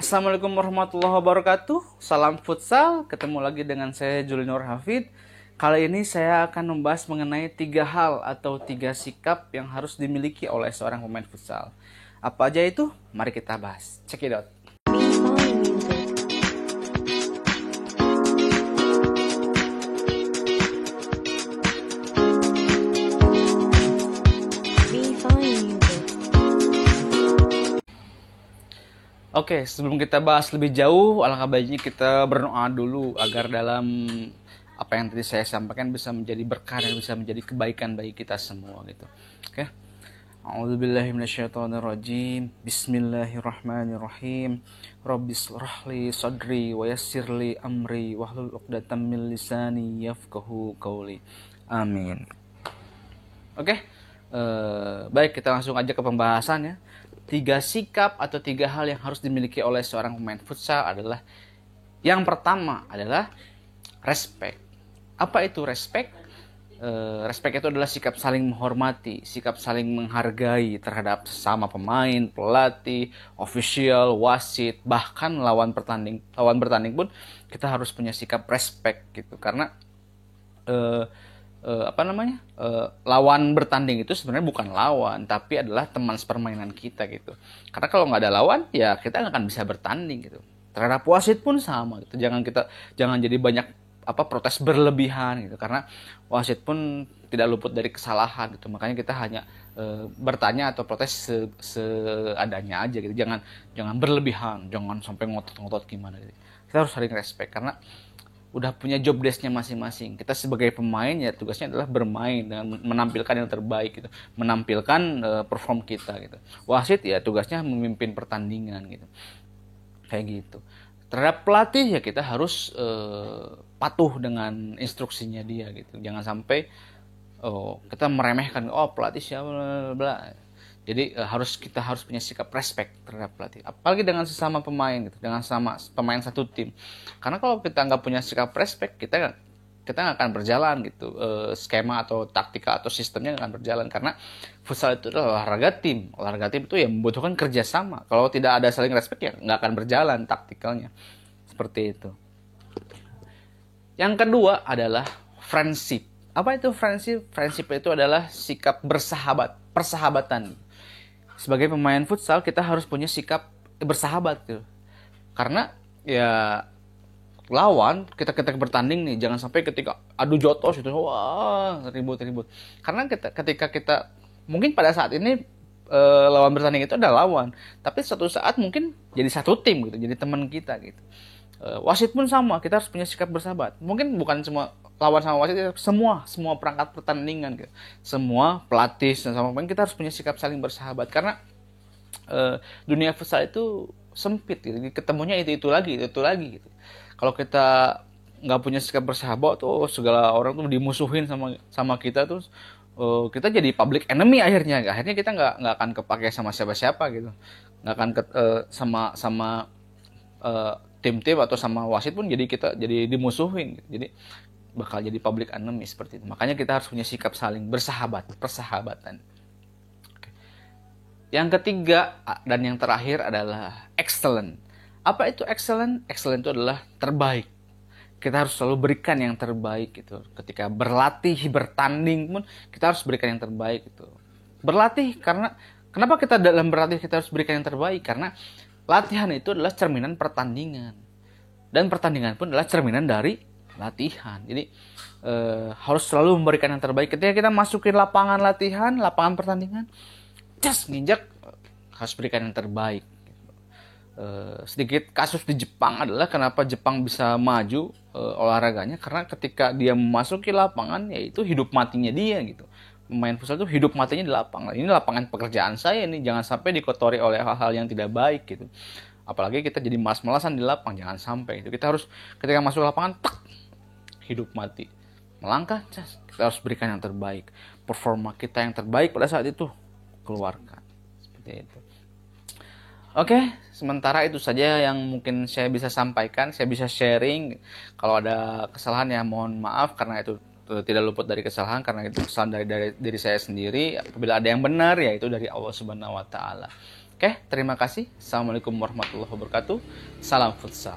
Assalamualaikum warahmatullahi wabarakatuh. Salam futsal. Ketemu lagi dengan saya Julinur Hafid. Kali ini saya akan membahas mengenai 3 hal atau 3 sikap yang harus dimiliki oleh seorang pemain futsal. Apa aja itu? Mari kita bahas. Check it out. Oke, sebelum kita bahas lebih jauh, alangkah baiknya kita berdoa dulu agar dalam apa yang tadi saya sampaikan bisa menjadi berkah dan bisa menjadi kebaikan bagi kita semua gitu. Oke. A'udzubillahi minasyaitonirrajim. Bismillahirrahmanirrahim. Rabbishrahli sadri wa yassirli amri wahlul 'uqdatam min lisani yafqahu qawli. Amin. Oke. Baik, kita langsung aja ke pembahasannya. 3 sikap atau 3 hal yang harus dimiliki oleh seorang pemain futsal adalah, yang pertama adalah respect. Apa itu respect? Respect itu adalah sikap saling menghormati, sikap saling menghargai terhadap sesama pemain, pelatih, official, wasit, bahkan lawan bertanding pun kita harus punya sikap respect gitu. Karena lawan bertanding itu sebenarnya bukan lawan, tapi adalah teman sepermainan kita gitu. Karena kalau nggak ada lawan, ya kita nggak akan bisa bertanding gitu. Terhadap wasit pun sama gitu. Jangan jadi banyak protes berlebihan gitu. Karena wasit pun tidak luput dari kesalahan gitu. Makanya kita hanya bertanya atau protes seadanya aja gitu. Jangan berlebihan, jangan sampai ngotot-ngotot gimana gitu. Kita harus saling respect karena udah punya job desk-nya masing-masing. Kita sebagai pemain ya tugasnya adalah bermain dan menampilkan yang terbaik gitu, menampilkan perform kita gitu. Wasit ya tugasnya memimpin pertandingan gitu, kayak gitu. Terhadap pelatih ya kita harus patuh dengan instruksinya dia gitu. Jangan sampai kita meremehkan pelatih siapa bla bla. Jadi kita harus punya sikap respect terhadap pelatih, apalagi dengan sesama pemain gitu, dengan sama pemain satu tim. Karena kalau kita nggak punya sikap respect, kita nggak akan berjalan gitu, skema atau taktika atau sistemnya nggak akan berjalan. Karena futsal itu adalah olahraga tim itu yang membutuhkan kerjasama. Kalau tidak ada saling respect ya nggak akan berjalan taktikalnya, seperti itu. Yang kedua adalah friendship. Apa itu friendship? Friendship itu adalah sikap persahabatan. Sebagai pemain futsal kita harus punya sikap bersahabat gitu. Karena ya lawan kita bertanding nih, jangan sampai ketika adu jotos itu wah ribut. Karena ketika kita mungkin pada saat ini lawan bertanding itu ada lawan, tapi suatu saat mungkin jadi satu tim gitu, jadi teman kita gitu. Wasit pun sama, kita harus punya sikap bersahabat. Mungkin bukan semua lawan sama wasit, semua perangkat pertandingan gitu. Semua pelatih dan sama pemain kita harus punya sikap saling bersahabat karena dunia futsal itu sempit gitu. Ketemunya itu lagi gitu. Kalau kita nggak punya sikap bersahabat tuh segala orang tuh dimusuhin sama kita, terus kita jadi public enemy akhirnya kita nggak akan kepake sama siapa gitu, nggak akan sama tim-tim atau sama wasit pun kita jadi dimusuhin gitu. Jadi bakal jadi public enemy seperti itu. Makanya kita harus punya sikap saling persahabatan. Oke. Yang ketiga dan yang terakhir adalah excellent. Apa itu excellent? Excellent itu adalah terbaik. Kita harus selalu berikan yang terbaik gitu. Ketika berlatih, bertanding pun kita harus berikan yang terbaik gitu. Berlatih kenapa kita dalam berlatih kita harus berikan yang terbaik? Karena latihan itu adalah cerminan pertandingan. Dan pertandingan pun adalah cerminan dari latihan. Jadi harus selalu memberikan yang terbaik. Ketika kita masukin lapangan latihan, lapangan pertandingan, nginjak harus berikan yang terbaik. Sedikit kasus di Jepang adalah kenapa Jepang bisa maju olahraganya, karena ketika dia memasuki lapangan yaitu hidup matinya dia gitu. Pemain futsal itu hidup matinya di lapangan. Ini lapangan pekerjaan saya nih, jangan sampai dikotori oleh hal-hal yang tidak baik gitu. Apalagi kita jadi malas-malasan di lapang, jangan sampai itu. Kita harus ketika masuk lapangan hidup mati. Melangkah, kita harus berikan yang terbaik. Performa kita yang terbaik pada saat itu keluarkan. Seperti itu. Oke, sementara itu saja yang mungkin saya bisa sampaikan, saya bisa sharing. Kalau ada kesalahan ya mohon maaf, karena itu tidak luput dari kesalahan, karena itu kesalahan dari saya sendiri. Apabila ada yang benar ya itu dari Allah Subhanahu wa taala. Oke, terima kasih. Assalamualaikum warahmatullahi wabarakatuh. Salam futsal.